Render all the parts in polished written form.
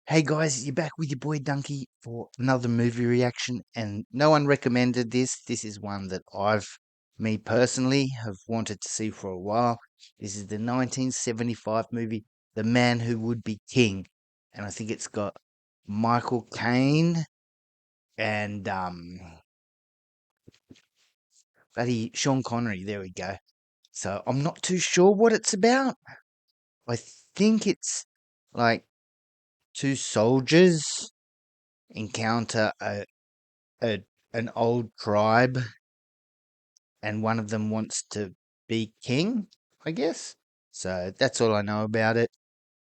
Hey guys, you're back with your boy Dunky for another movie reaction, and no one recommended this. This is one that me personally, have wanted to see for a while. This is the 1975 movie, The Man Who Would Be King, and I think it's got Michael Caine and bloody Sean Connery. There we go. So I'm not too sure what it's about. I think it's like two soldiers encounter a an old tribe, and one of them wants to be king, I guess. So that's all I know about it,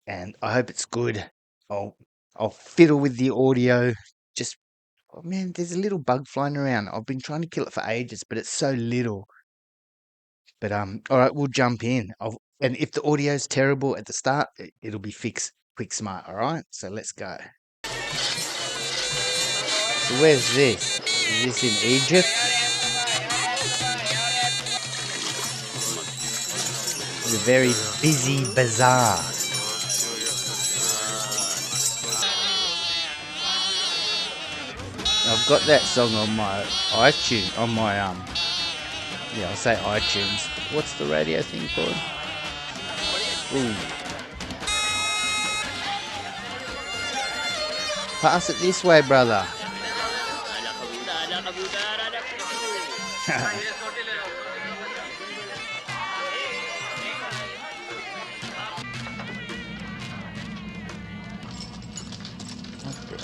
and I hope it's good. I'll I'll fiddle with the audio. Just oh man, there's a little bug flying around. I've been trying to kill it for ages, but it's so little. But all right, we'll jump in. And if the audio's terrible at the start, it'll be fixed quick smart. All right, so let's go. So where's this? Is this in Egypt? The very busy bazaar. I've got that song on my iTunes, yeah, I'll say iTunes. What's the radio thing called? Ooh. Pass it this way, brother.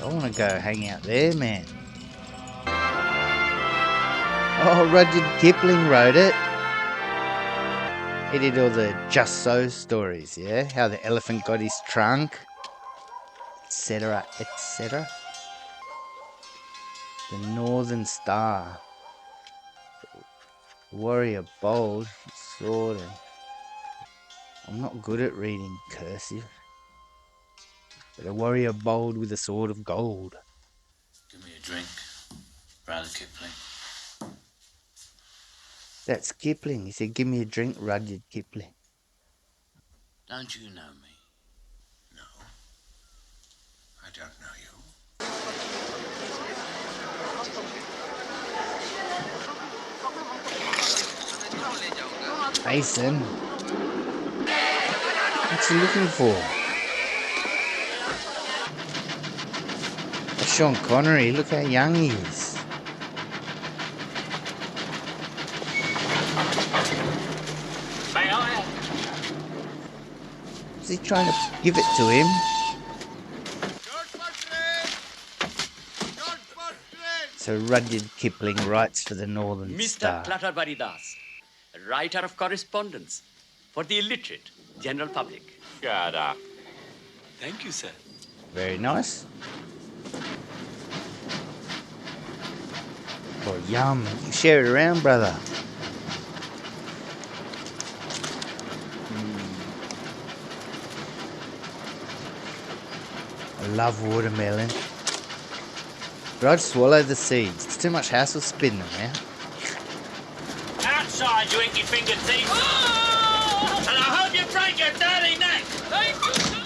I want to go hang out there, man. Oh, Rudyard Kipling wrote it. He did all the Just So stories, yeah? How the elephant got his trunk, etc., etc. The Northern Star. Warrior bold, sword. I'm not good at reading cursive. But a warrior bold with a sword of gold. Give me a drink, Brother Kipling. That's Kipling. He said, give me a drink, Rudyard Kipling. Don't you know me? No, I don't know you. Mason. What's he looking for? That's Sean Connery. Look how young he is. May I? Is he trying to give it to him? So Rudyard Kipling writes for the Northern Mr. Star. Klatavaridas, writer of correspondence for the illiterate general public. Shut up. Thank you, sir. Very nice. Oh, yum. You share it around, brother. I love watermelon. But I'd swallow the seeds. It's too much hassle spitting them out. Outside, you inky fingered thief! Oh! And I hope you break your dirty neck! Thank you, sir!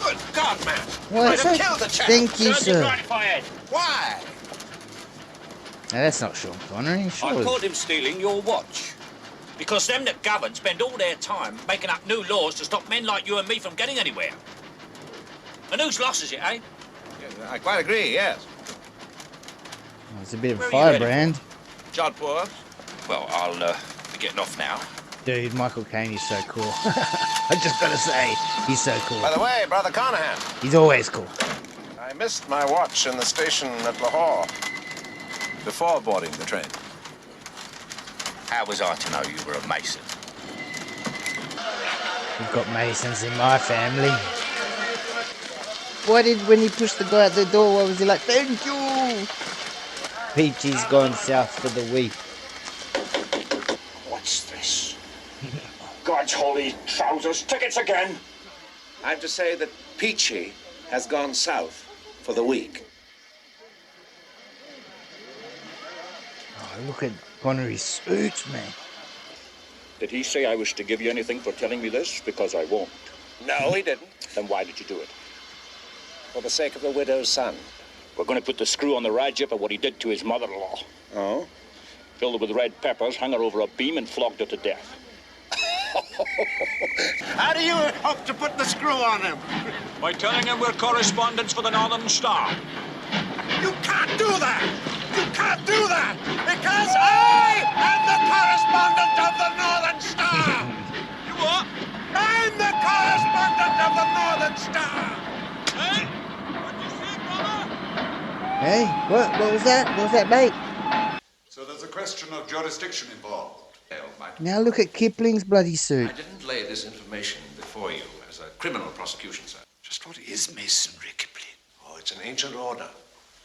Good God, man! What? Might have killed the chap. Thank you, Serves you sir. right if I had. Why? Now, that's not Sean Connery, I surely. caught him stealing your watch. Because them that govern spend all their time making up new laws to stop men like you and me from getting anywhere. And whose loss is it, eh? Yeah, I quite agree, yes. Oh, it's a bit of a Where are you firebrand. Jodhpur. Well, I'll be getting off now. Dude, Michael Caine is so cool. I just gotta say, he's so cool. By the way, Brother Carnahan, He's always cool. I missed my watch in the station at Lahore before boarding the train. How was I to know you were a Mason? We've got Masons in my family. When he pushed the guy out the door, what was he like? Thank you! Peachy's gone south for the week. What's this? God's holy trousers, tickets again! I'm to say that Peachy has gone south for the week. Oh, look at Connery's suit, man. Did he say I was to give you anything for telling me this? Because I won't. No, he didn't. Then why did you do it? for the sake of the widow's son. We're going to put the screw on the Rajah for what he did to his mother-in-law. Oh? Filled her with red peppers, hung her over a beam and flogged her to death. How do you hope to put the screw on him? By telling him we're correspondents for the Northern Star. You can't do that! You can't do that! Because I am the correspondent of the Northern Star! You what? I'm the correspondent of the Northern Star! Hey? What'd you say, brother? Hey, what was that? What was that, mate? So there's a question of jurisdiction involved. Now look at Kipling's bloody suit. I didn't lay this information before you as a criminal prosecution, sir. Just what is masonry, Kipling? Oh, it's an ancient order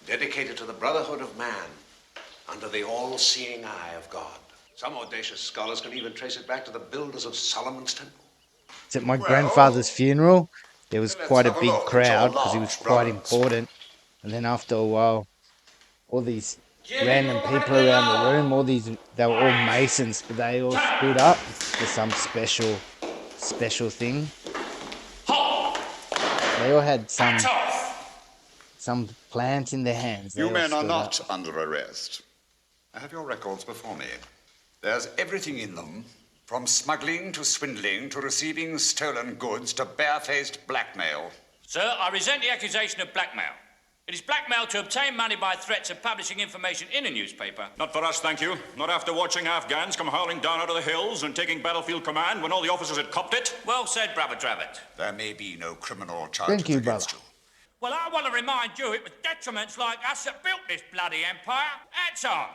dedicated to the brotherhood of man under the all-seeing eye of God. Some audacious scholars can even trace it back to the builders of Solomon's temple. It's at my grandfather's funeral. There was quite a have a big look. It's crowd all because he was large, quite brothers. important. And then after a while, all these random people around the room, they were all Masons, but they all stood up for some special thing. They all had some plant in their hands. They You all men are stood not up. under arrest. I have your records before me. There's everything in them, from smuggling to swindling to receiving stolen goods to barefaced blackmail. Sir, I resent the accusation of blackmail. It is blackmail to obtain money by threats of publishing information in a newspaper. Not for us, thank you. Not after watching Afghans come hurling down out of the hills and taking battlefield command when all the officers had copped it. Well said, Brother Dravitt. There may be no criminal charge Thank you, against brother. you. Well, I want to remind you it was detriments like us that built this bloody empire. Hats on.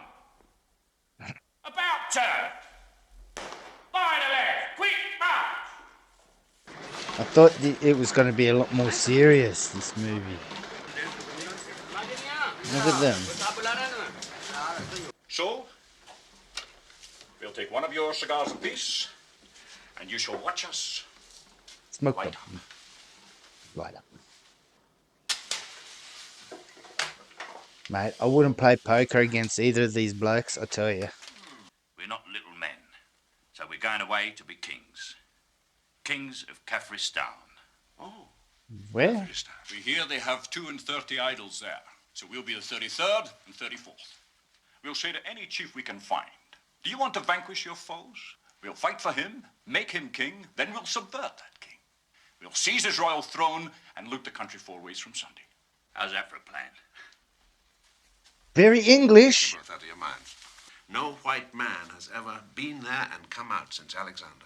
About turn. Line of left. Quick march. I thought it was going to be a lot more serious, this movie. Look at them. So, we'll take one of your cigars apiece, and you shall watch us Smoke light them. up. Light up. Mate, I wouldn't play poker against either of these blokes, I tell you. We're not little men, so we're going away to be kings. Kings of Kafiristan. Oh, Where? Kafiristan. We hear they have 32 idols there, so we'll be the 33rd and 34th. We'll say to any chief we can find, do you want to vanquish your foes? We'll fight for him, make him king, then we'll subvert that king. We'll seize his royal throne and loot the country 4 ways from Sunday. How's that for a plan? Very English. Put that to your mind. No white man has ever been there and come out since Alexander.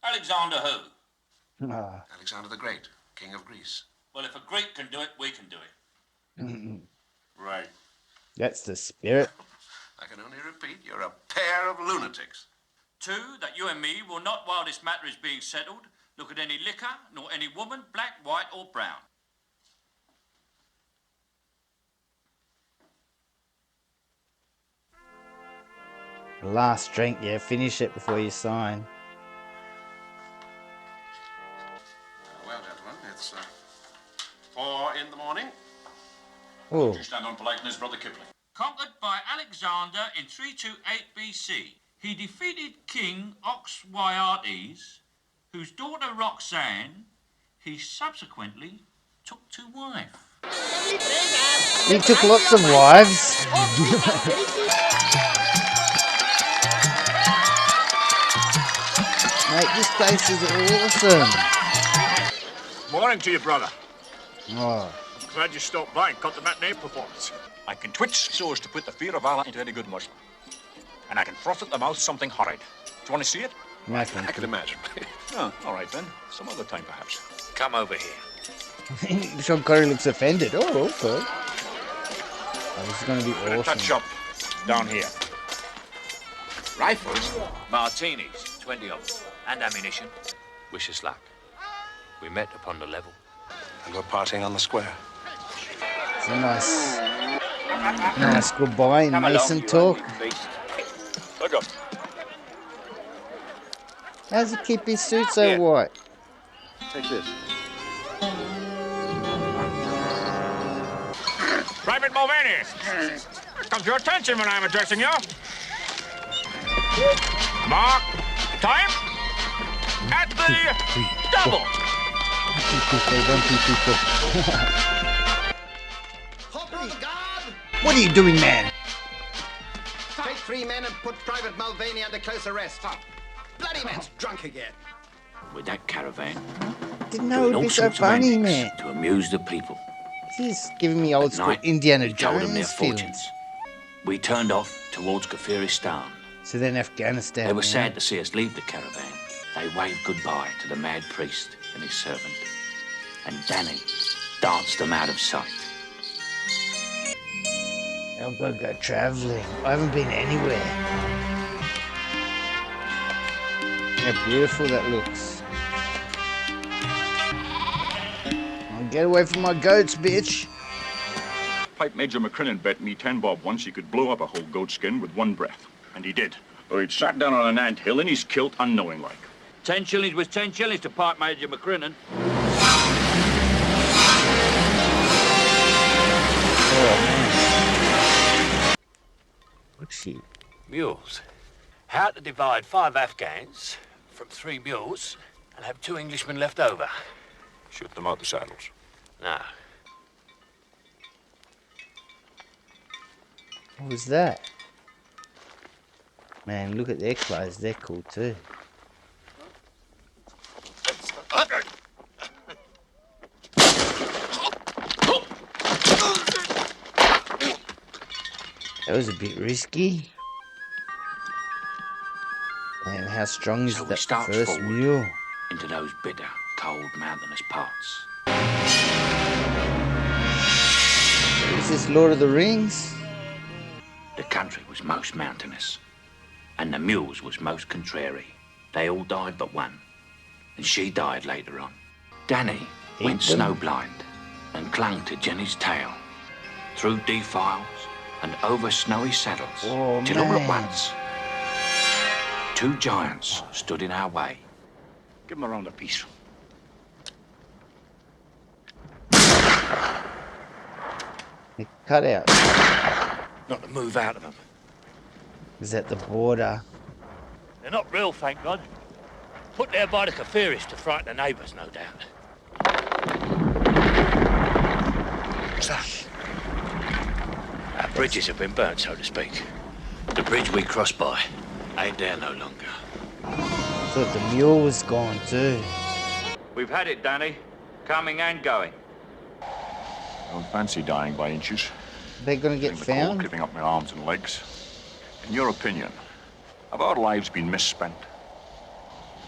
Alexander who? Ah, Alexander the Great, king of Greece. Well, if a Greek can do it, we can do it. Right. that's the spirit. I can only repeat, you're a pair of lunatics. 2, that you and me will not, while this matter is being settled, look at any liquor, nor any woman, black, white, or brown. Last drink, yeah, finish it before you sign. Well, gentlemen, it's 4 in the morning. Oh, You stand on politeness, Brother Kipling. Conquered by Alexander in 328 BC, he defeated King Oxyartes, whose daughter Roxanne he subsequently took to wife. he took lots of wives. Mate, this place is awesome. Morning to you, brother. Oh, Glad you stopped by and caught the matinee performance. I can twitch so as to put the fear of Allah into any good Muslim. And I can froth at the mouth something horrid. Do you want to see it? nothing. I can imagine. Oh, all right then. Some other time, perhaps. Come over here. Sean Connery looks offended. Oh, okay. Oh, this is going to be Touch awesome. up down here. Rifles? Martinis, 20 of them. And ammunition. Wish us luck. We met upon the level. And we're partying on the square. It's a nice goodbye in Mason talk. Look up. How's he keep his suit so Yeah. white? Take this. Private Mulvaney. Comes your attention when I'm addressing you. Mark time at the double. Corporal of the guard! What are you doing, man? Take 3 men and put Private Mulvaney under close arrest. Bloody man's drunk again. With that caravan, Didn't know doing it'd all be so sorts of funny, antics man. to amuse the people. This is giving me old At school night, Indiana we told them their Jones feelings. fortunes. We turned off towards Kafiristan. So then Afghanistan. They were man. sad to see us leave the caravan. They waved goodbye to the mad priest and his servant. And Danny danced them out of sight. I'm gonna go travelling. I haven't been anywhere. How beautiful that looks. I'll get away from my goats, bitch. Pipe Major McCrinnan bet me 10 bob once he could blow up a whole goat skin with one breath. And he did. So he'd sat down on an ant hill in his kilt unknowing like. 10 shillings was 10 shillings to Pipe Major McCrinnan. What's she? Mules. How to divide 5 Afghans from 3 mules and have 2 Englishmen left over? Shoot them out the saddles. No. What was that? Man, look at their clothes. They're cool too. That was a bit risky. Man, how strong is So we that start first forward. mule? Into those bitter, cold, mountainous parts. Is this Lord of the Rings? The country was most mountainous, and the mules was most contrary. They all died but one, and she died later on. Danny went them? snowblind and clung to Jenny's tail, through defiles and over snowy saddles, Oh, till all at man. once, 2 giants stood in our way. Give him a round of piece. They cut out. Not to move out of them. Is that the border? They're not real, thank God. Put there by the Kafiris to frighten the neighbours, no doubt. What's that? Our bridges have been burnt, so to speak. The bridge we crossed by ain't there no longer. I thought the mule was gone too. We've had it, Danny. Coming and going. Don't fancy dying by inches. They're gonna get Getting the cold found? creeping up my arms and legs. In your opinion, have our lives been misspent?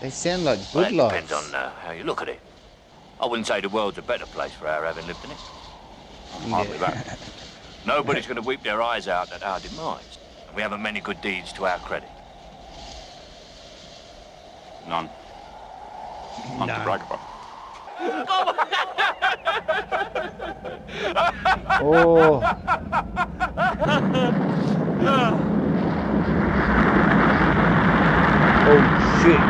They sound like Well, good that lives. depends on how you look at it. I wouldn't say the world's a better place for our having lived in it. Hardly that. Nobody's going to weep their eyes out at our demise. And we haven't many good deeds to our credit. None. None to brag about. Oh. Oh shit.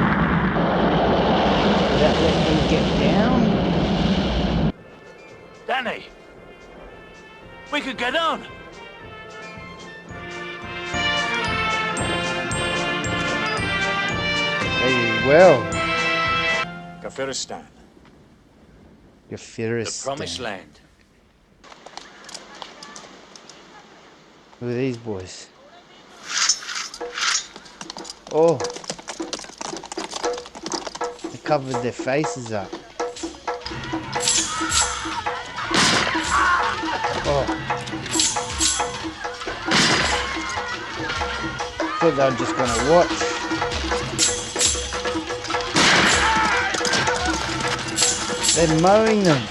That let him get down? Danny! We could get on! Very well. Kafiristan. Kafiristan. The promised land. Who are these boys? Oh. They covered their faces up. Oh. Thought they were just gonna watch. They're mowing them.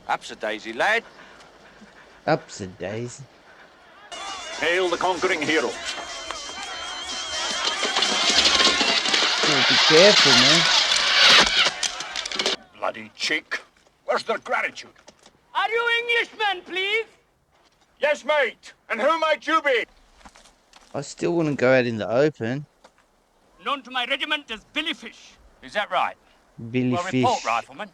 Ups a daisy, lad. Ups a daisy. Hail the conquering hero. Oh, be careful, man. Bloody cheek. Where's their gratitude? Are you Englishmen, please? Yes, mate. And who might you be? I still wouldn't go out in the open. Known to my regiment as Billy Fish. Is that right? Billy Well, Fish. report, Rifleman.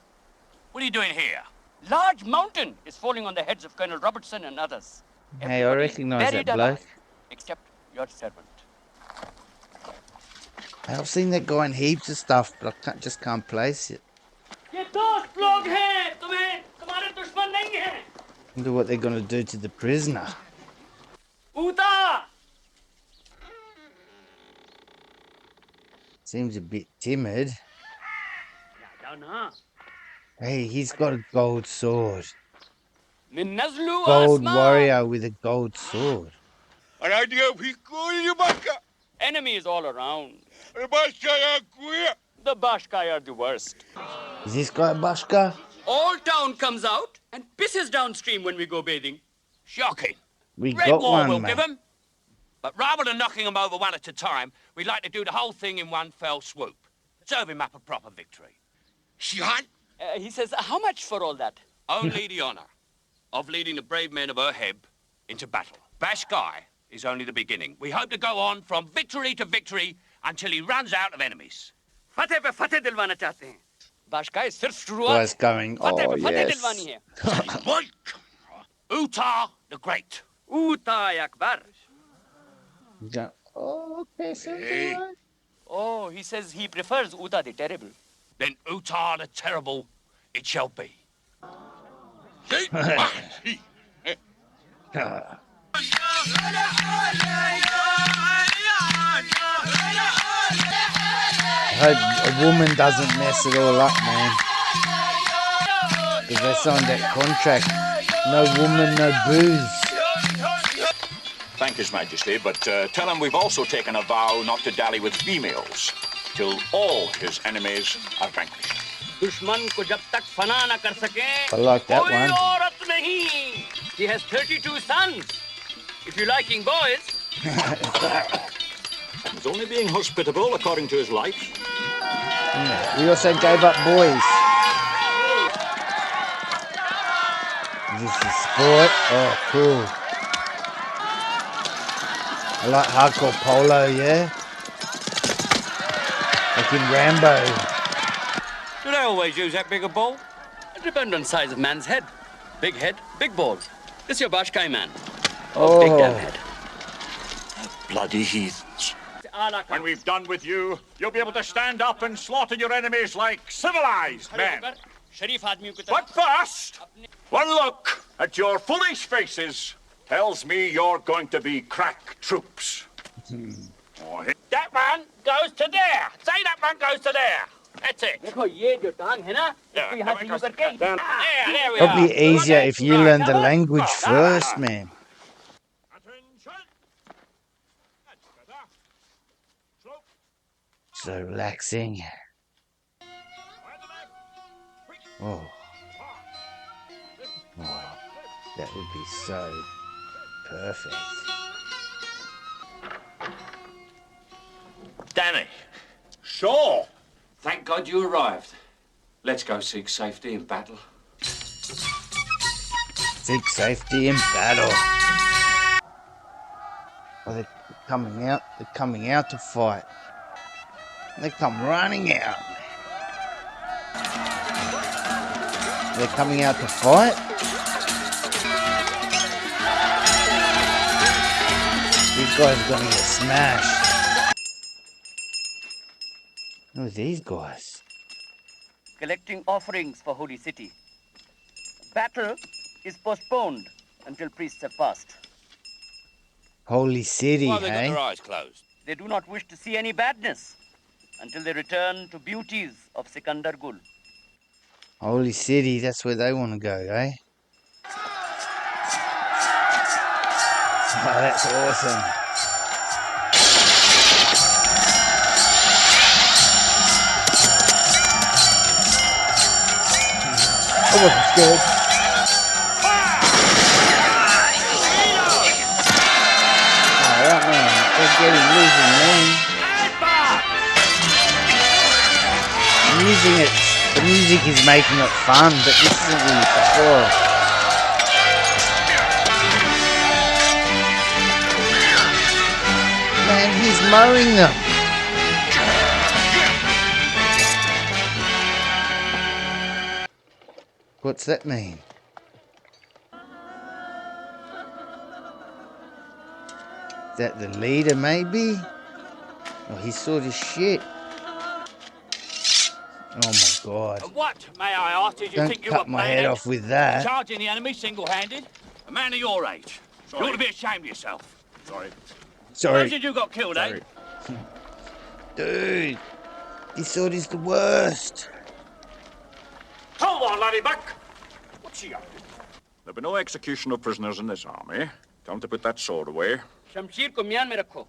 What are you doing here? Large mountain is falling on the heads of Colonel Robertson and others. Hey, I Everybody recognise buried that bloke. alive, except your servant. I've seen that guy in heaps of stuff, but I just can't place it. ये दोस्त लोग हैं तुम्हारे दुश्मन नहीं हैं Wonder what they're gonna do to the prisoner. ऊता Seems a bit timid. जाओ ना Hey, he's got a gold sword. من नज़लू Gold आसमान warrior with a gold sword. enemy is all around the Bashkai are the worst Is this guy a Bashka? all town comes out and pisses downstream when we go bathing Shocking. We Red got War one, we'll mate. give them. But rather than knocking them over one at a time, we'd like to do the whole thing in one fell swoop. Serve him up a proper victory. he says how much for all that Only the honour of leading the brave men of Erheb into battle. Bashkai is only the beginning. We hope to go on from victory to victory until he runs out of enemies. फतेह पे फतेह दिलवाना चाहते हैं बाशकाई सिर्फ शुरुआत Guy's going, फतेह oh पे फतेह yes. दिलवानी है Uta the Great. ऊता Akbar He's going, oh, okay, so oh he says he prefers Uta the terrible Then Uta the Terrible it shall be. I hope a woman doesn't mess it all up, man. Because they signed that contract. No woman, no booze. Thank His Majesty, but tell him we've also taken a vow not to dally with females till all his enemies are vanquished. दुश्मन को जब तक फना न कर सके I like that कोई one. औरत नहीं he has 32 sons if you're liking boys He's only being hospitable according to his lights. We also gave up boys. This is sport. Oh, cool. I like hardcore polo, yeah? Like in Rambo. do they always use that bigger ball it depends on size of man's head, big balls this your Bashkai man big damn head Bloody heathens. When we've done with you, you'll be able to stand up and slaughter your enemies like civilized men. शरीफ आदमियों की तरह But first, one look at your foolish faces tells me you're going to be crack troops. That one goes to there. Say that one goes to there. That's it. देखो ये जो टांग है ना इसको यहाँ से यूं करके There we are. Probably easier if you learn the language first, man. So relaxing. Oh. Oh, that would be so perfect. Danny. Sure. Thank God you arrived. Let's go seek safety in battle. Seek safety in battle. Oh, they're coming out. They're coming out to fight. They come running out. They're coming out to fight. These guys are gonna get smashed. Who are these guys? collecting offerings for Holy City. Battle is postponed until priests have passed. Holy City, Why have they got hey? their eyes closed? They do not wish to see any badness until they return to beauties of Sikandar Gul. Holy City, that's where they want to go, eh? Oh, that's awesome. I wasn't scared. Alright, man. They're getting losing, man. The music is making it fun, but this isn't really before. Man, he's mowing them. What's that mean? Is that the leader, maybe? Oh, his sword is shit. Oh my god. What, may I ask, did you Don't think you were cut my playing head at? off with that. Charging the enemy single-handed? A man of your age. Sorry. You ought to be ashamed of yourself. Sorry. Sorry. Imagine you got killed, Sorry. eh? Dude. His sword is the worst. Hold on, laddie buck. What's she up to? There'll be no execution of prisoners in this army. Tell them to put that sword away. Shamshir ko miyan mein rakho.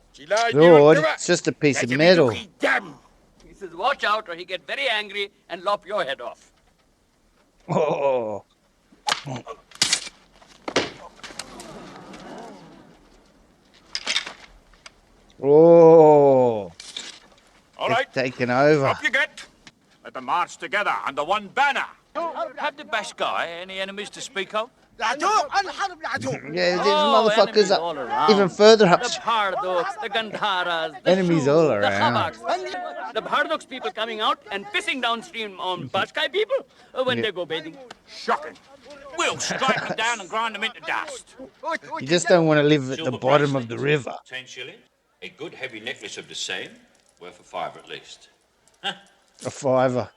Sword? It's just a piece of metal. He says, watch out or he get very angry and lop your head off. Oh. Oh. All right. Taken over. Up you get. Let them march together under one banner. Have the bash guy any enemies to speak of? Yeah, there's Oh, motherfuckers enemies all around. even further up. The Bhardoks, the Gandharas, the Enemies Shus, all the around. Khabaks. The Bhardoks people coming out and pissing downstream on Bashkai people when they go bathing. Shocking. We'll strike them down and grind them into dust. You just don't want to live at the Silver bottom of bracelet, the river. 10 shillings. A good heavy necklace of the same, worth a fiver at least. A fiver.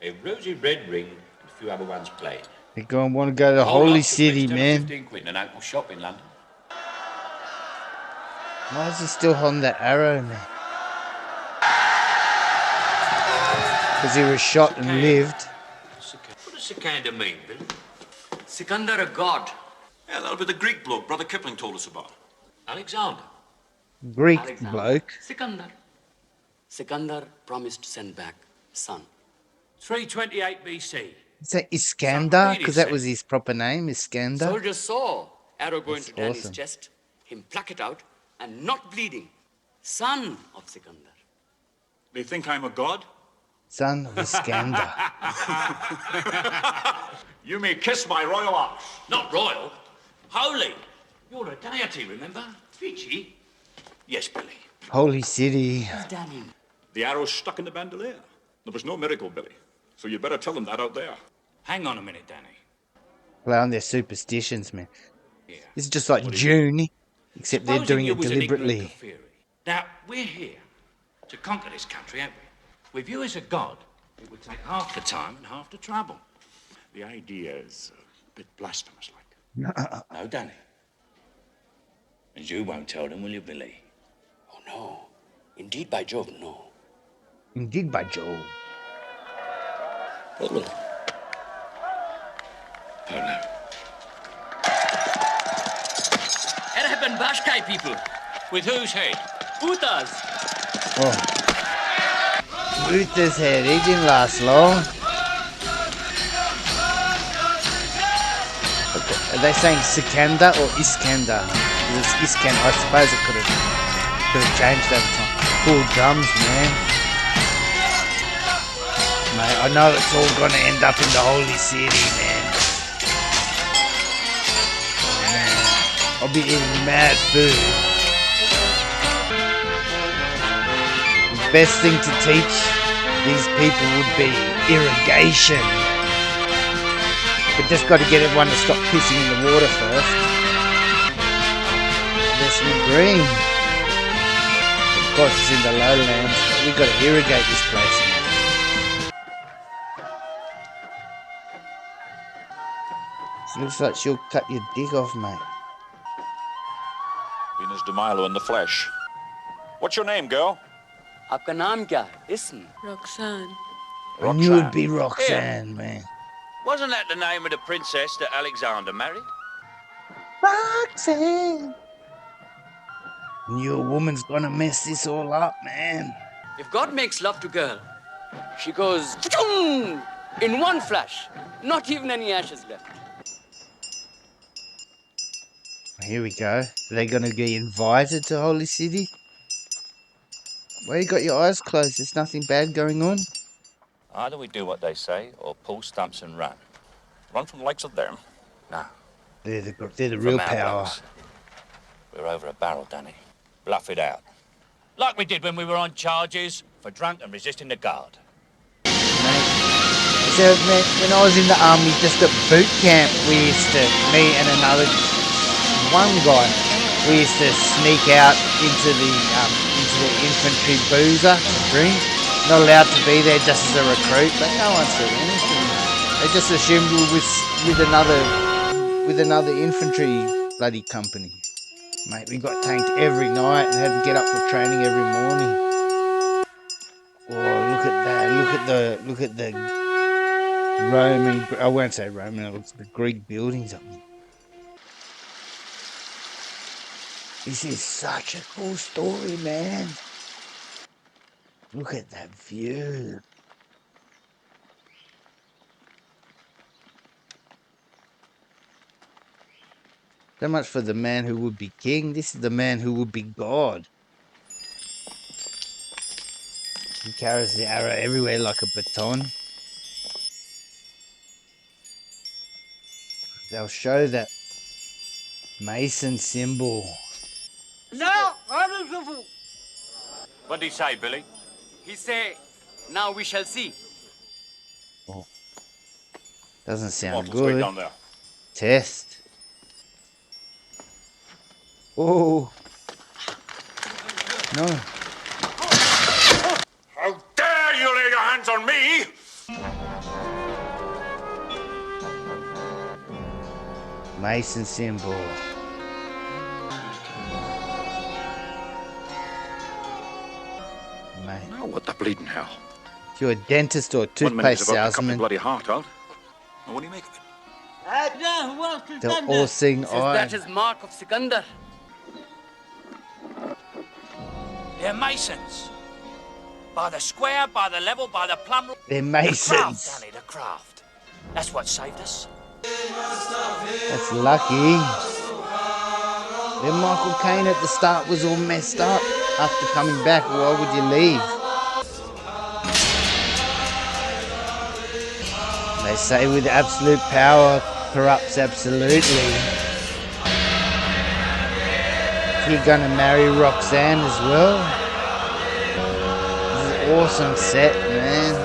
A rosy red ring and a few other ones plain. You're going to want to go to the Whole holy lot for city, 10 or man. 15 quid in an local shop in London. Why is he still holding that arrow, man? Because he was shot and lived. What does Sikandar mean, Bill? Sikandar, a god. Yeah, that'll be the Greek bloke Brother Kipling told us about. Alexander. Greek Alexander. bloke. Sikandar. Sikandar promised to send back son. 328 BC. Is that Iskander? Because that was his proper name, Iskander. Soldiers saw arrow go That's into Danny's awesome. chest, him pluck it out, and not bleeding. Son of Sikandar. They think I'm a god? Son of Iskander. You may kiss my royal arse. Not royal. Holy. You're a deity, remember? Fiji? Yes, Billy. Holy city. Danny. The arrow's stuck in the bandolier. There was no miracle, Billy. So you'd better tell them that out there. Hang on a minute, Danny. Play on their superstitions, man. Yeah. It's just like June, except they're Supposing doing you it was an ignorant deliberately. Kafiri. Now, we're here to conquer this country, aren't we? With you as a god, it would take half the time and half the trouble. The idea is a bit blasphemous like. No, Danny. And you won't tell them, will you, Billy? Oh no. Indeed, by Jove, no. Indeed, by Joe. Polo. Polo. Arab and Bashkai people. With whose head? Utas. Oh. Luther's head, he didn't last long. Are they saying Sikandar or Iskander? It's Iskander. I suppose it could have changed over time. Cool drums, man. Mate, I know it's all gonna end up in the holy city, man. Oh, man. I'll be eating mad food. The best thing to teach these people would be irrigation. But just got to get everyone to stop pissing in the water first. There's some green. Of course, it's in the lowlands, but we've got to irrigate this place. Looks like she'll cut your dick off, mate. Venus de Milo in the flesh. What's your name, girl? Aapka naam kya hai? Ism. Roxanne. I knew it'd be Roxanne, man. Wasn't that the name of the princess that Alexander married? Roxanne! Knew a woman's gonna mess this all up, man. If God makes love to girl, she goes in one flash. Not even any ashes left. Here we go. Are they gonna be invited to Holy City? Why you got your eyes closed? There's nothing bad going on? Either we do what they say or pull stumps and run. Run from the likes of them. No. They're the From real our power. blokes. We're over a barrel, Danny. Bluff it out. Like we did when we were on charges for drunk and resisting the guard. So, man, when I was in the army, just at boot camp, we used to, me and another one guy, we used to sneak out into the infantry boozer to drink. Not allowed to be there just as a recruit, but no one said anything. They just assumed we were with another infantry bloody company. Mate, we got tanked every night and had to get up for training every morning. Oh, look at that! Look at the Roman. I won't say Roman. It looks the Greek buildings up there. This is such a cool story, man. Look at that view. So much for the man who would be king. This is the man who would be God. He carries the arrow everywhere like a baton. They'll show that Mason symbol. What did he say, Billy? He say, now we shall see. Oh, doesn't sound Mortals, wait good. down there. Test. Oh. No. How dare you lay your hands on me! Mason symbol. Mate. Now what the bleeding hell? If you're a dentist or a 1 minute toothpaste is about to cut my salesman, bloody heart out. Now what do you make of it? they're all seeing Says eye. that is mark of Sikandar. They're masons. By the square, by the level, by the plumb. They're The craft, masons. Danny, the craft. That's what saved us. That's lucky. Then Michael Caine at the start was all messed up. After coming back, why would you leave? They say with absolute power corrupts absolutely. You're gonna marry Roxanne as well? This is an awesome set, man.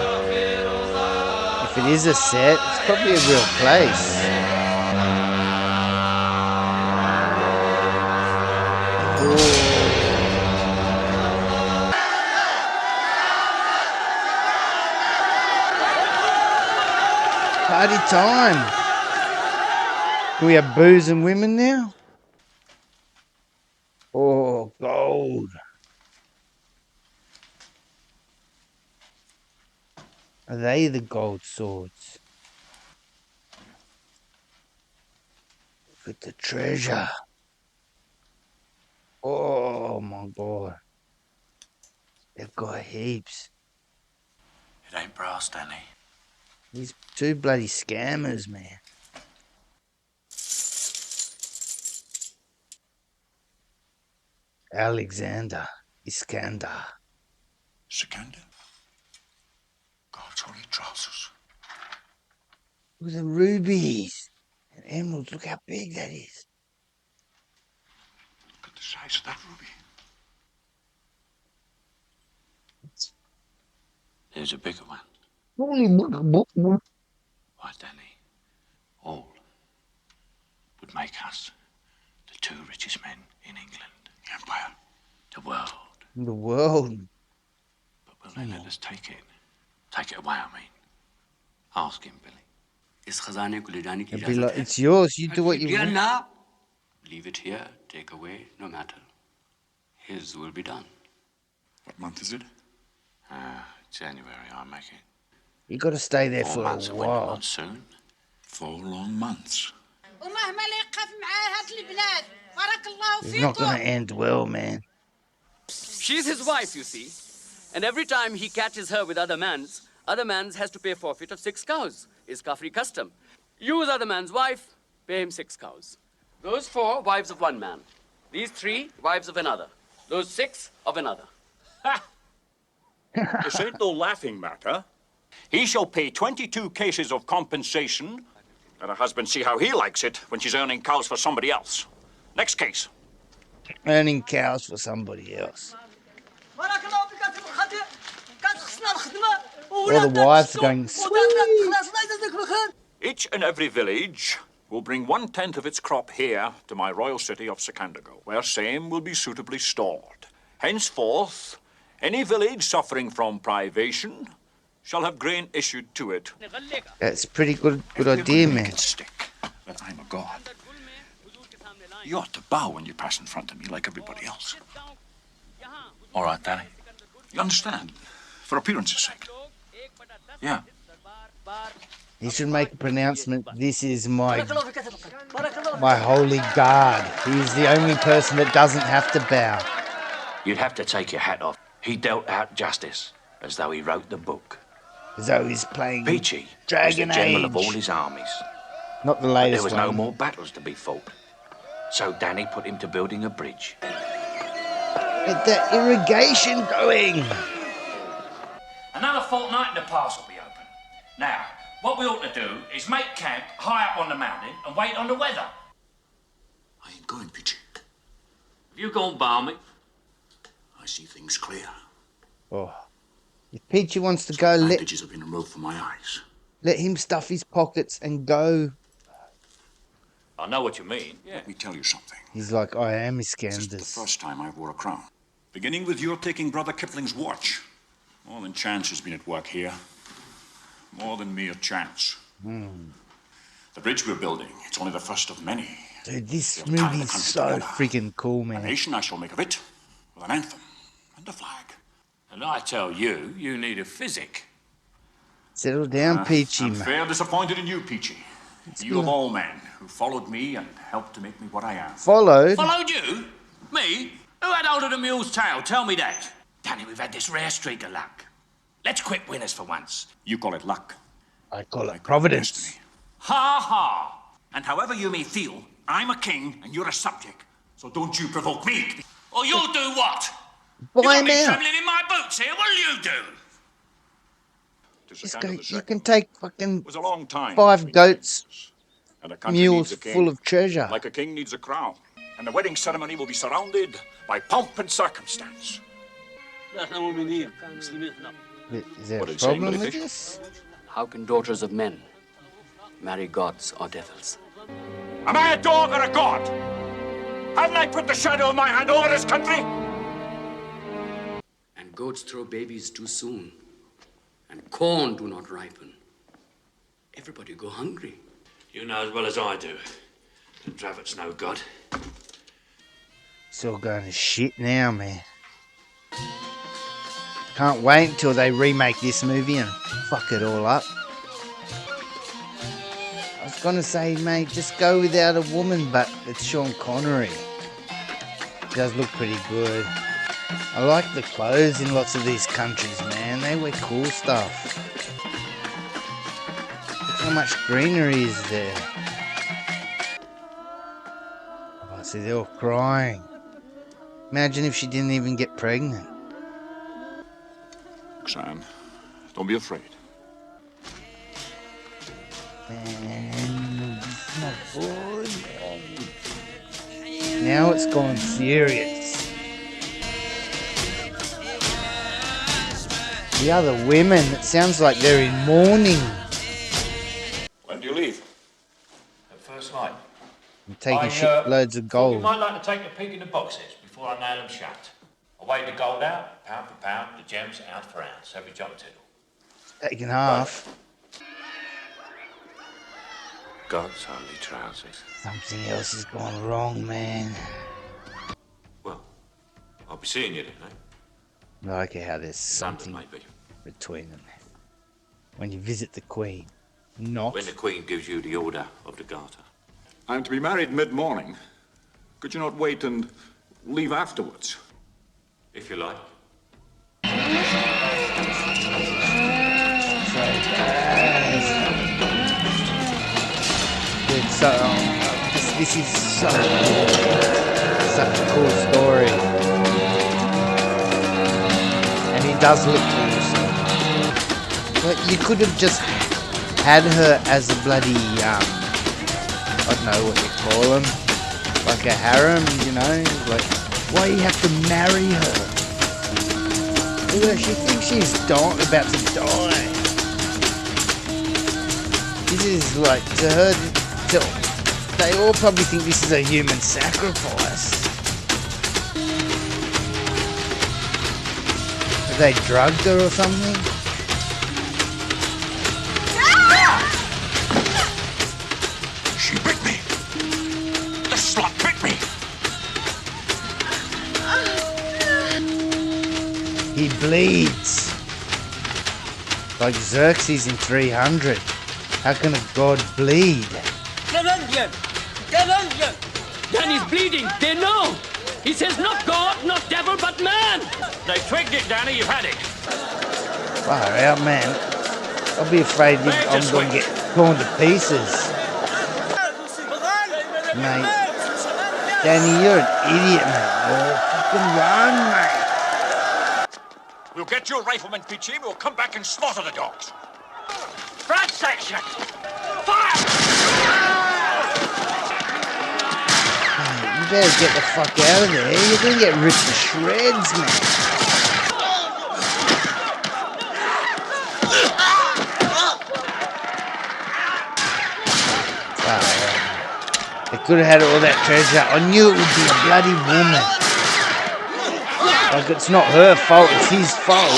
If it is a set, it's probably a real place. Party time. Do we have booze and women now? Oh, gold. Are they the gold swords? Look at the treasure. Oh my god. They've got heaps. It ain't brass, Danny. These two bloody scammers, man. Alexander Iskander. Sikander? God's holy trousers. Look at the rubies and emeralds. Look how big that is. Look at the size of that ruby. There's a bigger one. Holy Why, Danny, all would make us the two richest men in England. The Empire. The world. the world. But will they let us take it? Take it away, I mean. Ask him, Billy. इस खजाने को ले जाने की It'd be इजाजत like, है? it's yours. You do what you Yeah, want. now. Leave it here, take away, no matter. His will be done. What month is it? January, I make it. You got to stay there 4 for months a of winter while. monsoon. 4 long months. ومهما لا يقف معاه هاد البلاد بارك الله It's not going to فيكم. end well, man. She's his wife, you see. And every time he catches her with other man's has to pay a forfeit of 6 cows. Is Kafri custom. Use other man's wife, pay him 6 cows. Those 4, wives of one man. These 3, wives of another. Those 6, of another. This ain't no laughing matter. He shall pay 22 cases of compensation. Let her husband see how he likes it when she's earning cows for somebody else. Next case. Earning cows for somebody else. بارك الله فيك أخي الخطير. كانت خصنا الخدمة All the wives are going, sweet. Each and every village will bring 1/10 of its crop here to my royal city of Sekandago, where same will be suitably stored. Henceforth, any village suffering from privation shall have grain issued to it. That's a pretty good idea, Make man. it stick that I'm a god. You ought to bow when you pass in front of me like everybody else. All right, Danny. You understand? For appearance's sake. Yeah. He should make a pronouncement. This is my holy guard. He's the only person that doesn't have to bow. You'd have to take your hat off. He dealt out justice, as though he wrote the book. As though he's playing Peachy was the Dragon general Age. of all his armies. Not the But latest there was one. no more battles to be fought. So Danny put him to building a bridge. Get the irrigation going. Another fortnight and the pass will be open. Now, what we ought to do is make camp high up on the mountain and wait on the weather. I ain't going, Peachy. Have you gone balmy? I see things clear. Oh. If Peachy wants to go, Bandages have been removed from my eyes. let him stuff his pockets and go. I know what you mean. Let me tell you something. He's like, I am This is the Iskanders. first time I wore a crown. Beginning with your taking Brother Kipling's watch. More than chance has been at work here. More than mere chance. The bridge we're building, it's only the first of many. Dude, this They'll tie the movie's country so together. freaking cool, A man. nation I shall make of it, with an anthem and a flag. And I tell you, you need a physic. Settle down, Peachy, I'm man. fair disappointed in you, Peachy. You of all men who followed me and helped to make me what I am. Followed? Followed you? Me? Who had hold of the mule's tail? Tell me that. Danny, we've had this rare streak of luck. Let's quit winners for once. You call it luck. I call it I call it Providence. destiny. Ha ha! And however you may feel, I'm a king and you're a subject. So don't you provoke me. Or you'll do what? Buy you got him me out. trembling in my boots here. What'll you do? Tis This the guy, kind of the you second. can take fucking It was a long time 5 between goats, kings, and a country mules needs a king, full of treasure. like a king needs a crown. And the wedding ceremony will be surrounded by pomp and circumstance. Is there What a are you saying, problem with British? this? How can daughters of men marry gods or devils? Am I a dog or a god? Haven't I put the shadow of my hand over this country? And goats throw babies too soon, and corn do not ripen. Everybody go hungry. You know as well as I do that Dravitt's no god. It's all going to shit now, man. Can't wait until they remake this movie and fuck it all up. I was gonna say, mate, just go without a woman, but it's Sean Connery. He does look pretty good. I like the clothes in lots of these countries, man. They wear cool stuff. Look how much greenery is there. Oh, see, they're all crying. Imagine if she didn't even get pregnant. Roxanne, don't be afraid. Man, it's not good. Now it's gone serious. The other women, it sounds like they're in mourning. When do you leave? At first light. And taking I, shitloads of thought you gold. might like to take a peek in the boxes before I nail them shut. I weighed the gold out, pound for pound, the gems ounce for ounce, every jot and tittle. Taking half. God's holy trousers. Something else has gone wrong, man. Well, I'll be seeing you then, eh? I like how there's London, something maybe. between them. When you visit the Queen. Not. When the Queen gives you the order of the Garter. I'm to be married mid-morning. Could you not wait and leave afterwards? If you like. Dude, so, this is so such a cool story. And he does look awesome. But you could have just had her as a bloody, I don't know what you call them. Like a harem, you know? Like, why you have to marry her? Look at her, she thinks she's about to die. This is like, to her, they all probably think this is a human sacrifice. They drugged her or something? She bit me. The slut bit me. He bleeds. Like Xerxes in 300. How can a god bleed? Danny's bleeding. They know. He says not God, not devil, but man. They twigged it, Danny. You've had it. Far out, man. I'll be afraid I'm going to get torn to pieces. Mate. Danny, you're an idiot, mate. Oh, fucking run, mate. We'll get your rifleman, Peachy, and we'll come back and slaughter the dogs. Front section. Fire! You better get the fuck out of there. You're going to get ripped to shreds, man. They could have had all that treasure. I knew it would be a bloody woman. Like, it's not her fault, it's his fault.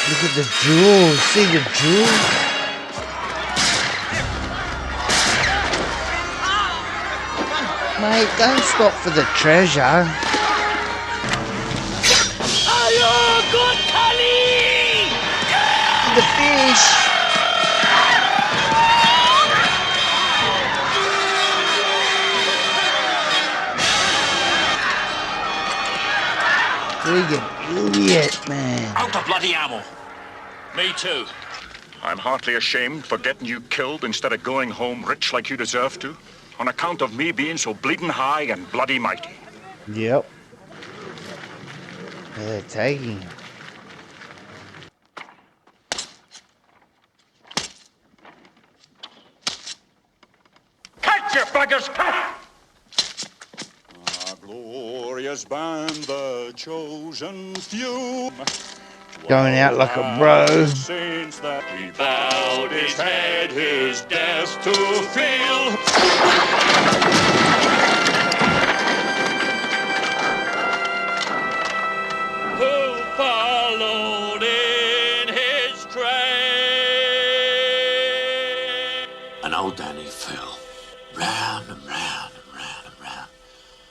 Look at the jewels. See the jewels? Mate, don't stop for the treasure. Good Connie! The fish. Friggin' idiot, man. Out of bloody ammo. Me too. I'm heartily ashamed for getting you killed instead of going home rich like you deserve to, on account of me being so bleeding high and bloody mighty. Yep. They're taking him. Catch you, buggers! Catch! A glorious band, the chosen few. Going out like a bro. Saints that he bowed his head, his death to feel. Who followed in his train? And old Danny fell round and round and round and round.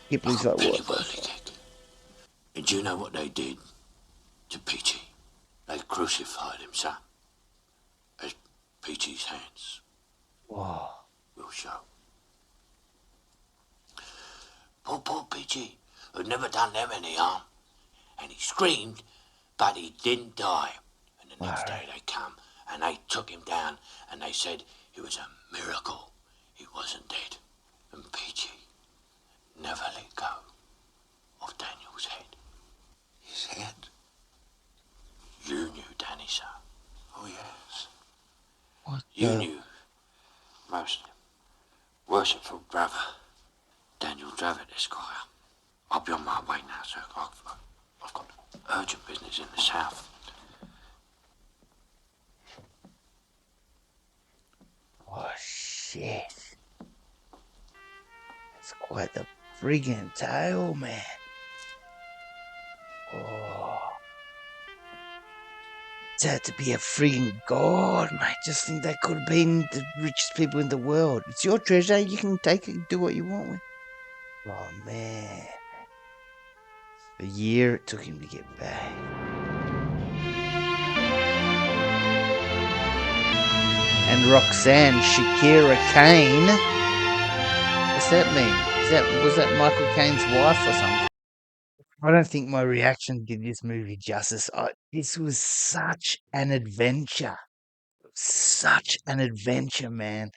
Hippie's like a like, penny what? whirligig. And do you know what they did to Peachy? They crucified him, sir. As Peachy's hands Whoa. will show. Poor Peachy, who'd never done them any harm. And he screamed, but he didn't die. And the next day they come and they took him down and they said it was a miracle he wasn't dead. And Peachy never let go of Daniel's head. His head? You knew Danny, sir. Oh, yes. What You the? knew most worshipful brother, Daniel Dravitt, Esquire. I'll be on my way now, sir. I've got urgent business in the south. Oh, shit. That's quite the friggin' tale, man. Oh. It's had to be a friggin' god, mate. Just think they could have been the richest people in the world. It's your treasure. You can take it and do what you want with it. Oh, man. A year it took him to get back. And Roxanne Shakira Kane. What's that mean? Was that Michael Caine's wife or something? I don't think my reaction did this movie justice. This was such an adventure. Such an adventure, man.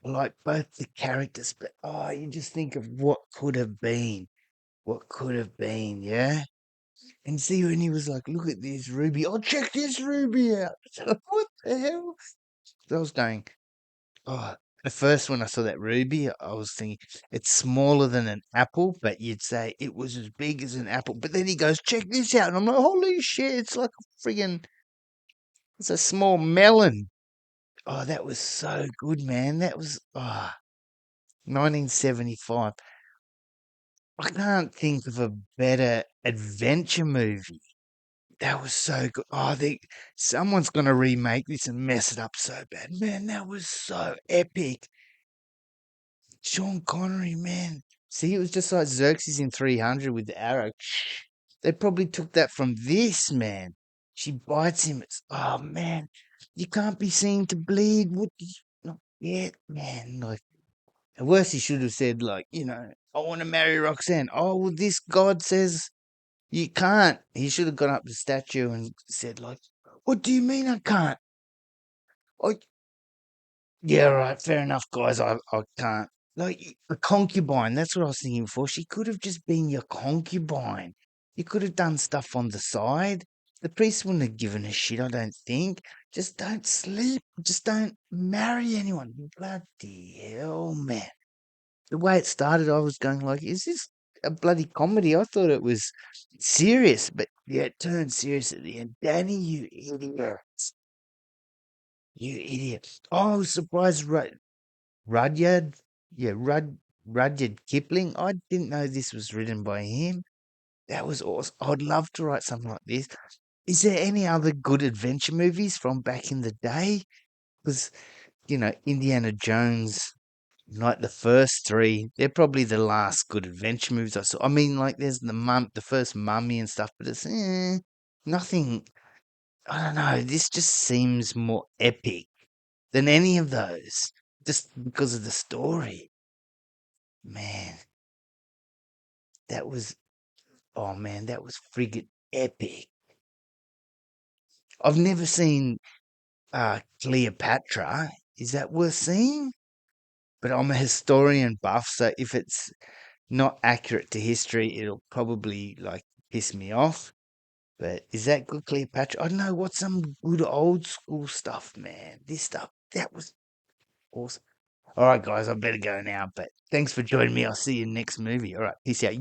Like both the characters, but you just think of what could have been. What could have been, yeah? And see when he was like, look at this ruby. Oh, check this ruby out. What the hell? So I was going, at first when I saw that ruby, I was thinking it's smaller than an apple, but you'd say it was as big as an apple. But then he goes, check this out. And I'm like, holy shit, it's like a it's a small melon. Oh, that was so good, man. That was, 1975. I can't think of a better adventure movie. That was so good. Oh, someone's gonna remake this and mess it up so bad. Man, that was so epic. Sean Connery, man. See, it was just like Xerxes in 300 with the arrow. They probably took that from this, man. She bites him. Oh, man. You can't be seen to bleed. What did you not get, man? Like, at worst, he should have said, like, I want to marry Roxanne. Oh, well, this God says you can't. He should have gone up to the statue and said, like, what do you mean I can't? I, yeah, right. Fair enough, guys. I can't. Like, a concubine. That's what I was thinking before. She could have just been your concubine. You could have done stuff on the side. The priest wouldn't have given a shit, I don't think. Just don't sleep. Just don't marry anyone. Bloody hell, man. The way it started, I was going like, is this a bloody comedy? I thought it was serious, but yeah, it turned serious at the end. Danny, you idiot. You idiot. Oh, I was surprised Rudyard, yeah, Rudyard Kipling. I didn't know this was written by him. That was awesome. I'd love to write something like this. Is there any other good adventure movies from back in the day? Because, Indiana Jones, like the first three, they're probably the last good adventure movies I saw. I mean, like there's the first Mummy and stuff, but it's nothing. I don't know. This just seems more epic than any of those, just because of the story. Man, that was oh man, that was friggin' epic. I've never seen Cleopatra. Is that worth seeing? But I'm a historian buff, so if it's not accurate to history, it'll probably like piss me off. But is that good Cleopatra? I don't know. What's some good old school stuff, man? This stuff, that was awesome. All right, guys, I better go now. But thanks for joining me. I'll see you next movie. All right, peace out.